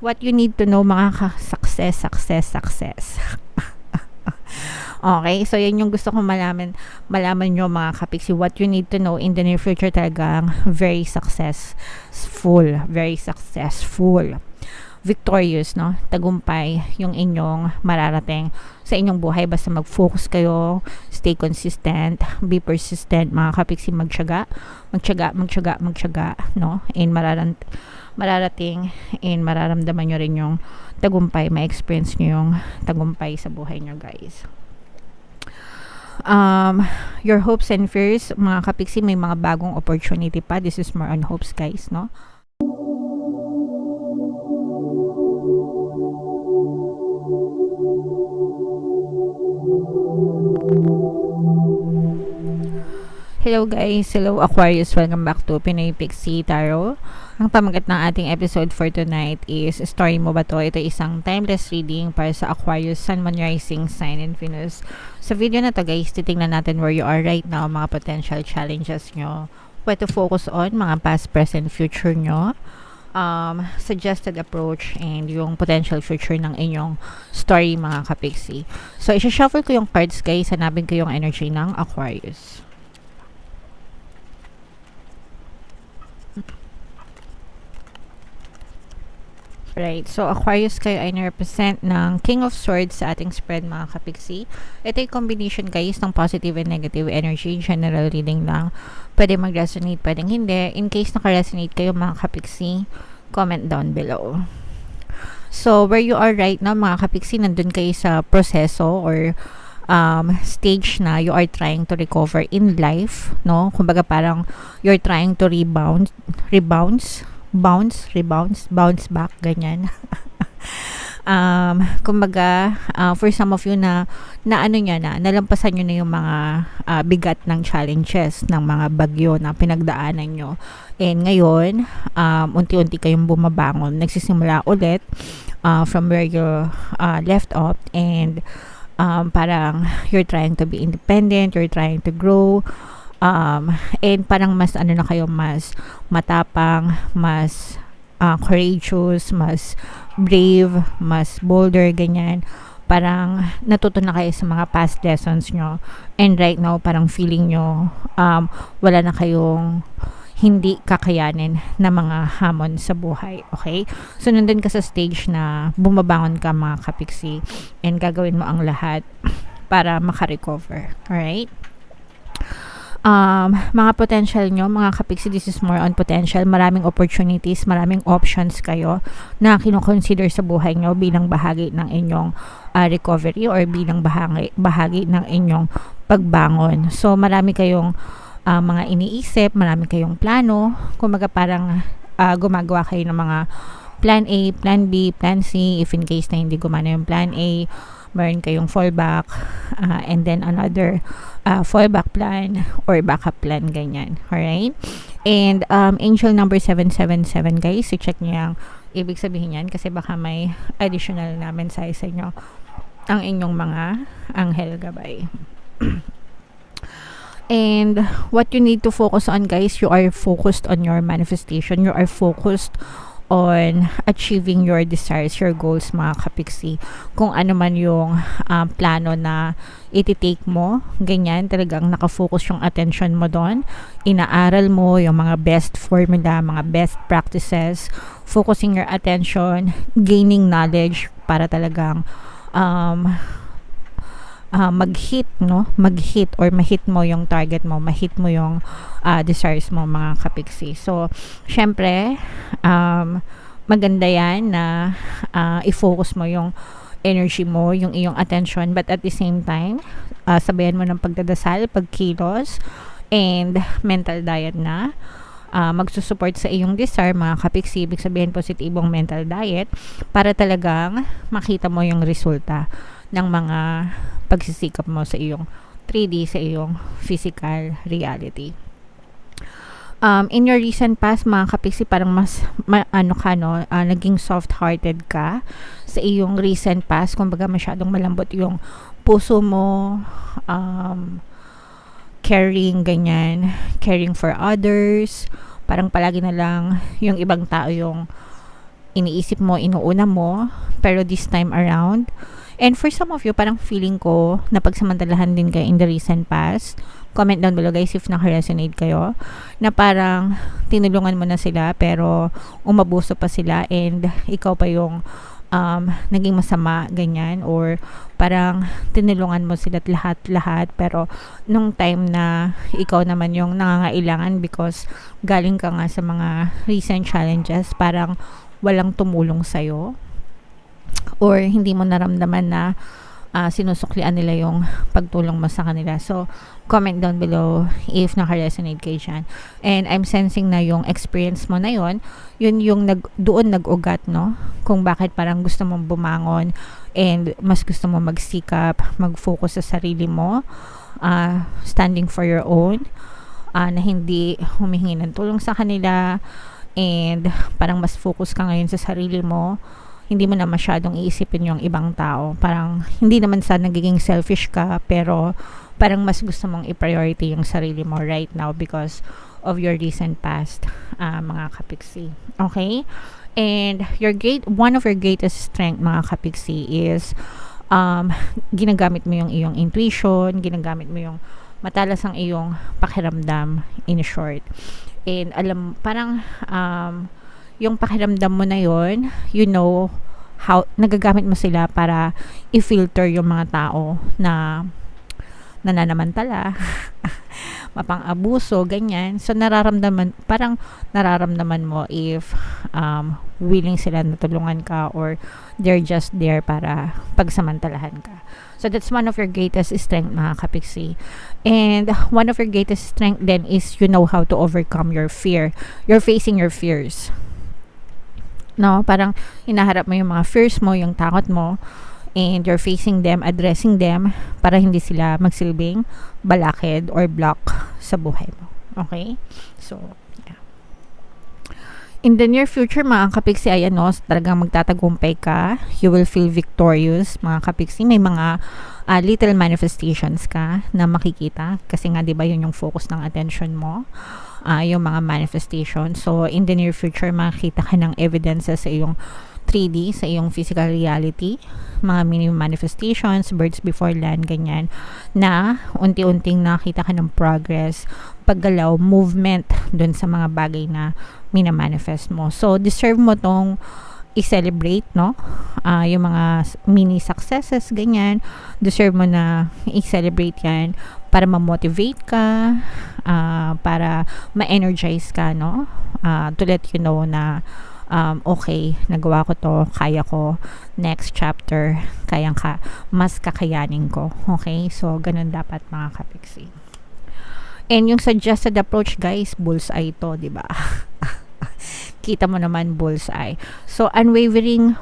what you need to know mga success. Okay, so yan yung gusto kong malaman nyo mga kapiksi. What you need to know in the near future talagang very successful, victorious, no? Tagumpay yung inyong mararating sa inyong buhay. Basta mag-focus kayo, stay consistent, be persistent mga kapiksi, magtiyaga, no? And mararating and mararamdaman nyo rin yung tagumpay, ma-experience nyo yung tagumpay sa buhay nyo, guys. Your hopes and fears mga kapiksi, may mga bagong opportunity pa. This is more on hopes, guys, no? Hello guys, hello Aquarius, welcome back to Pinoy Pixie Tarot. Ang pamagat ng ating episode for tonight is Story Mo Ba To? Ito isang timeless reading para sa Aquarius, Sun, Moon, Rising, Sign, and Venus. Sa video na to guys, titingnan natin where you are right now, mga potential challenges nyo, what to focus on, mga past, present, future nyo, suggested approach, and yung potential future ng inyong story mga kapixie. So, isa-shuffle ko yung cards guys, hanapin ko yung energy ng Aquarius. Right, so Aquarius kayo ay na-represent ng King of Swords sa ating spread mga kapixie. Ito yung combination guys ng positive and negative energy, general reading lang. Pwede mag-resonate, pwedeng hindi. In case naka-resonate kayo mga kapixie, comment down below. So, where you are right now mga kapixie, nandun kayo sa proseso or stage na you are trying to recover in life, no? Kumbaga parang you're trying to bounce back, ganyan. Kumbaga, for some of you na nalampasan nyo na yung mga bigat ng challenges, ng mga bagyo na pinagdaanan nyo. And ngayon, unti-unti kayong bumabangon, nagsisimula ulit from where you left off, and parang you're trying to be independent, you're trying to grow, and parang mas na kayo, mas matapang, mas courageous, mas brave, mas bolder, ganyan. Parang natuto na kayo sa mga past lessons nyo, and right now parang feeling nyo wala na kayong hindi kakayanin na mga hamon sa buhay. Okay? So nandun ka sa stage na bumabangon ka mga kapixie, and gagawin mo ang lahat para makarecover. Alright? Mga potential nyo mga kapixie, this is more on potential. Maraming opportunities, maraming options kayo na kinoconsider sa buhay nyo bilang bahagi ng inyong recovery or bilang bahagi ng inyong pagbangon. So marami kayong mga iniisip, marami kayong plano. Kumaga parang gumagawa kayo ng mga plan A, plan B, plan C. If in case na hindi gumana yung plan A, meron kayong fallback, and then another fallback plan or backup plan, ganyan. Alright? And angel number 777 guys, so check nyo yung ibig sabihin yan kasi baka may additional na mensahe sa inyo ang inyong mga anghel gabay. And what you need to focus on guys, you are focused on your manifestation, you are focused on achieving your desires, your goals mga kapixie. Kung ano man yung plano na iti-take mo, ganyan, talagang nakafocus yung attention mo doon. Inaaral mo yung mga best formula, mga best practices, focusing your attention, gaining knowledge para talagang mag-hit or ma-hit mo yung target mo, ma-hit mo yung desires mo mga kapixie. So, syempre, maganda yan na i-focus mo yung energy mo, yung iyong attention, but at the same time, sabayan mo ng pagdadasal, pagkilos, and mental diet na magsusupport sa iyong desire mga kapixie. Ibig sabihin positibong mental diet para talagang makita mo yung resulta ng mga pagsisikap mo sa iyong 3D, sa iyong physical reality. In your recent past mga kapixie, parang mas naging soft-hearted ka sa iyong recent past. Kumbaga masyadong malambot yung puso mo, caring, ganyan, caring for others. Parang palagi na lang yung ibang tao yung iniisip mo, inuuna mo, pero this time around, and for some of you, parang feeling ko, napagsamantalahan din kayo in the recent past. Comment down below guys if naka-resonate kayo, na parang tinulungan mo na sila, pero umabuso pa sila, and ikaw pa yung naging masama, ganyan, or parang tinulungan mo sila lahat, pero nung time na ikaw naman yung nangangailangan because galing ka nga sa mga recent challenges, parang walang tumulong sa'yo, or hindi mo naramdaman na sinusuklian nila yung pagtulong mo sa kanila. So, comment down below if naka-resonate kayo dyan. And I'm sensing na yung experience mo na yun yung doon nag-ugat, no? Kung bakit parang gusto mong bumangon and mas gusto mo magsikap, mag-focus sa sarili mo, standing for your own, na hindi humihingi ng tulong sa kanila, and parang mas focus ka ngayon sa sarili mo. Hindi mo na masyadong iisipin yung ibang tao. Parang hindi naman sa nagiging selfish ka, pero parang mas gusto mong i-priority yung sarili mo right now because of your recent past, mga kapiksi. Okay? And one of your greatest strength, mga kapiksi, is ginagamit mo yung iyong intuition, ginagamit mo yung matalas ang iyong pakiramdam, in short. And parang yung pakiramdam mo na yon, you know how nagagamit mo sila para i-filter yung mga tao na nananamantala, mapang-abuso, ganyan. So parang nararamdaman mo if willing sila na tulungan ka, or they're just there para pagsamantalahan ka. So that's one of your greatest strength, mga kapiksi. And one of your greatest strength then is you know how to overcome your fear. You're facing your fears. No, parang hinaharap mo yung mga fears mo, yung takot mo, and you're facing them, addressing them para hindi sila magsilbing balakid or block sa buhay mo. Okay? So, yeah. In the near future, mga kapiksi, ayan, no, talagang magtatagumpay ka. You will feel victorious, mga kapiksi. May mga little manifestations ka na makikita kasi nga, di ba, yun yung focus ng attention mo. Yung mga manifestation. So, in the near future, makikita ka ng evidences sa iyong 3D, sa iyong physical reality, mga mini manifestations, birds before land, ganyan, na unti-unting nakita ka ng progress, paggalaw, movement dun sa mga bagay na minamanifest mo. So, deserve mo tong i-celebrate, no? Yung mga mini successes, ganyan, deserve mo na i-celebrate yan para ma-motivate ka, para ma-energize ka, no? To let you know na okay, nagawa ko to, kaya ko, next chapter, mas kakayanin ko. Okay? So, ganun dapat, mga kapiksi. And yung suggested approach, guys, bullseye ito, di ba? Kita mo naman, bullseye. So, unwavering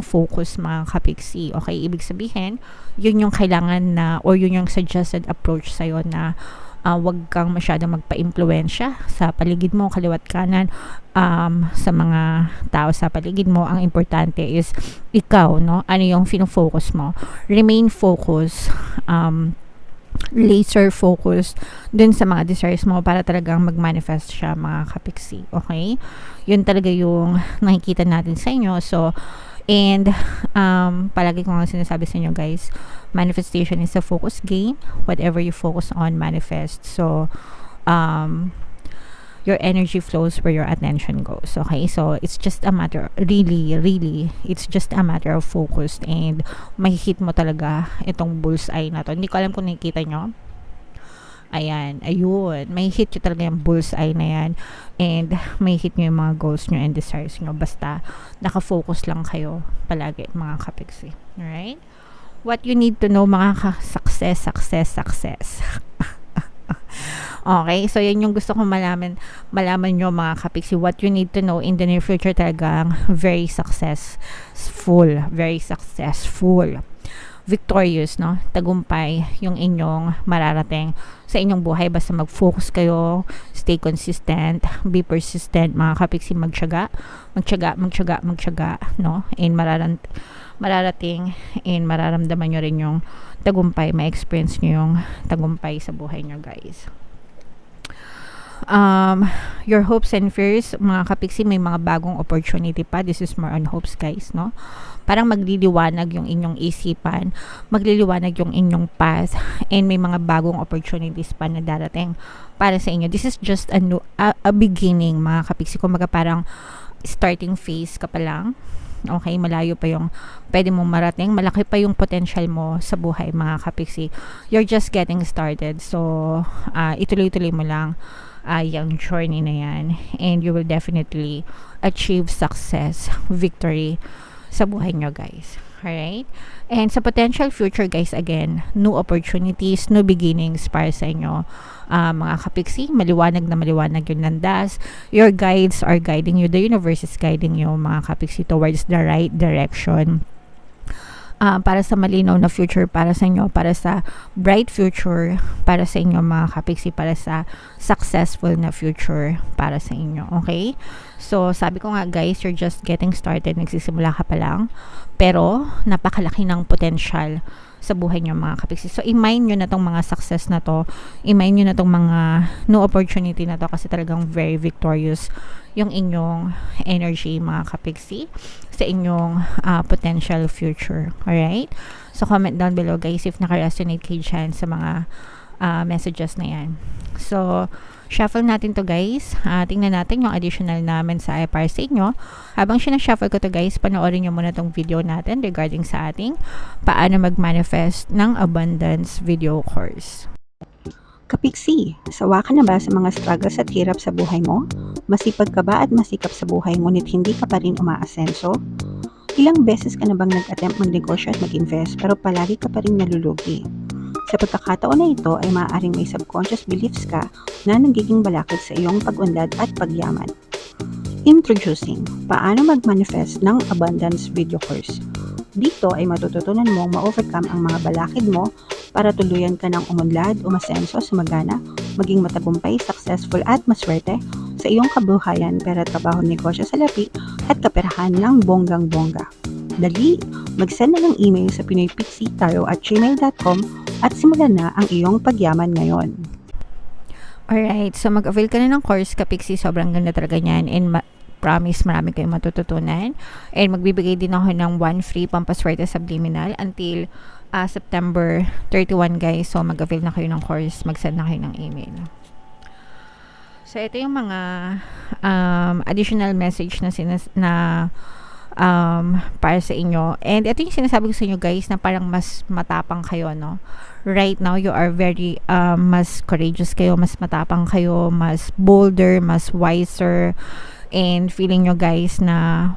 focus, mga kapiksi. Okay, ibig sabihin, yun yung kailangan na, or yun yung suggested approach sa'yo na wag kang masyadong magpa-impluwensya sa paligid mo, kaliwat kanan, sa mga tao sa paligid mo. Ang importante is ikaw, no? Ano yung fino-focus mo? Remain focused, laser focused dun sa mga desires mo para talagang mag-manifest siya, mga kapiksi. Okay? Yun talaga yung nakikita natin sa inyo. So, and palagi ko nga sinasabi sa inyo, guys, manifestation is a focus game. Whatever you focus on, manifest. So, your energy flows where your attention goes. Okay? So, it's just a matter, really, it's just a matter of focus, and mahihit mo talaga itong bullseye na to. Hindi ko alam kung nakikita nyo. Ayan, ayun. May hit nyo talaga yung bullseye na yan. And may hit nyo yung mga goals nyo and desires nyo. Basta, nakafocus lang kayo palagi, mga kapiksi. Alright? What you need to know, mga success. Okay? So, yan yung gusto kong malaman nyo, mga kapiksi. What you need to know in the near future talagang very successful. Victorious, no? Tagumpay yung inyong mararating sa inyong buhay. Basta mag-focus kayo, stay consistent, be persistent, mga kapiksi. magtiyaga, no? And mararating, and mararamdaman nyo rin yung tagumpay, ma-experience nyo yung tagumpay sa buhay nyo, guys. your hopes and fears, mga kapiksi, may mga bagong opportunity pa. This is more on hopes, guys, no? Parang magliliwanag yung inyong isipan, magliliwanag yung inyong path, and may mga bagong opportunities pa na darating para sa inyo. This is just a beginning, mga kapiksi. Kumbaga parang starting phase ka pa lang. Okay, malayo pa yung pwede mong marating, malaki pa yung potential mo sa buhay, mga kapiksi. You're just getting started. So, ituloy-tuloy mo lang yung journey na yan, and you will definitely achieve success, victory sa buhay nyo, guys. Alright? And sa potential future, guys, again, new opportunities, new beginnings para sa inyo. Mga kapiksi, maliwanag na maliwanag yung landas. Your guides are guiding you. The universe is guiding you, mga kapiksi, towards the right direction. Para sa malinaw na future para sa inyo, para sa bright future para sa inyo, mga kapiksi, para sa successful na future para sa inyo. Okay? So, sabi ko nga, guys, you're just getting started. Nagsisimula ka pa lang. Pero, napakalaki ng potential sa buhay nyo, mga kapiksi. So, i-mine nyo na tong mga success na to. I-mine nyo na tong mga new opportunity na to, kasi talagang very victorious yung inyong energy, mga kapiksi, sa inyong potential future. Alright? So, comment down below, guys, if naka-resonate kayo dyan sa mga messages na yan. So, shuffle natin to, guys. Tingnan natin yung additional na mensahe para sa inyo. Habang sinashuffle ko to, guys, panoorin nyo muna tong video natin regarding sa ating paano mag-manifest ng abundance video course. Kapiksi, sawa ka na ba sa mga struggles at hirap sa buhay mo? Masipag ka ba at masikap sa buhay ngunit hindi ka pa rin umaasenso? Ilang beses ka na bang nag-attempt magnegosyo at mag-invest pero palagi ka pa rin nalulugi? Sa pagkakataon na ito ay maaaring may subconscious beliefs ka na nagiging balakid sa iyong pag-unlad at pagyaman. Introducing, paano mag-manifest ng abundance video course. Dito ay matututunan mong ma-overcome ang mga balakid mo para tuluyan ka ng umunlad, umasenso, sumagana, maging matagumpay, successful at maswerte sa iyong kabuhayan, pera, trabaho, negosyo, salapi at kaperahan ng bonggang-bongga. Dali, mag-send na ng email sa pinoypixitaro@gmail.com at simulan na ang iyong pagyaman ngayon. Alright, so mag-avail ka na ng course, kapiksi. Sobrang ganda talaga niyan, and promise marami kayong matututunan. And magbibigay din ako ng 1 free pampaswerte subliminal until September 31, guys. So mag-avail na kayo ng course, mag-send na kayo ng email. So ito yung mga additional message na para sa inyo. And ito yung sinasabi ko sa inyo, guys, na parang mas matapang kayo, no? Right now, you are very mas courageous kayo, mas matapang kayo, mas bolder, mas wiser, and feeling nyo, guys, na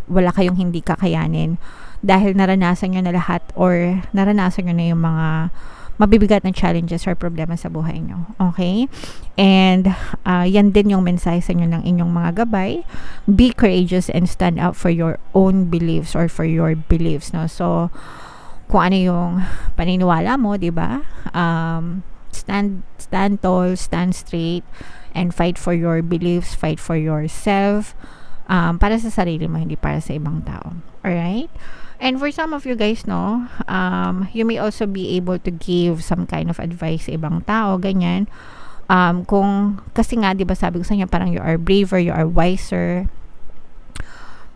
wala kayong hindi kakayanin dahil naranasan nyo na lahat, or naranasan nyo na yung mga mabibigat na challenges or problema sa buhay nyo. Okay? And yan din yung mensahe sa inyo ng inyong mga gabay. Be courageous and stand up for your own beliefs or for your beliefs, no? So, kung ano yung paniniwala mo, di ba? Stand tall, stand straight, and fight for your beliefs, fight for yourself, para sa sarili mo, hindi para sa ibang tao. Alright? And for some of you guys, no, you may also be able to give some kind of advice sa ibang tao, ganyan. Kasi nga, di ba, sabi ko sa inyo, parang you are braver, you are wiser,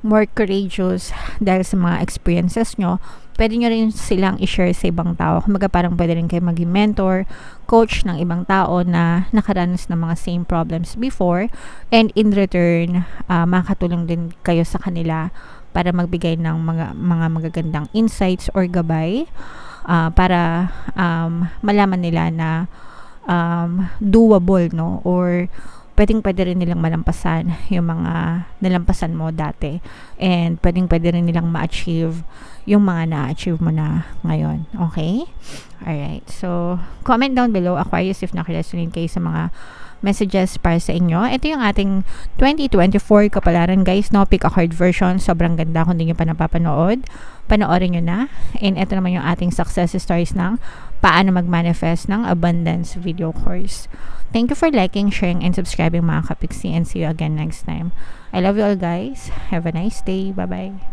more courageous dahil sa mga experiences nyo. Pwede nyo rin silang i-share sa ibang tao. Kumaga parang pwede rin kayo maging mentor, coach ng ibang tao na nakaranas ng mga same problems before, and in return, makatulong din kayo sa kanila para magbigay ng mga magagandang insights or gabay, para malaman nila na doable, no? Or pwede rin nilang malampasan yung mga nalampasan mo dati, and pwede rin nilang ma-achieve yung mga na-achieve mo na ngayon. Okay? Alright. So, comment down below, Aquarius, if nakaresonate kayo sa mga messages para sa inyo. Ito yung ating 2024 kapalaran, guys, no? Pick a card version. Sobrang ganda. Kung hindi nyo pa napapanood, panoorin nyo na. And ito naman yung ating success stories ng paano mag-manifest ng abundance video course. Thank you for liking, sharing, and subscribing, mga kapiksi, and see you again next time. I love you all, guys. Have a nice day. Bye-bye.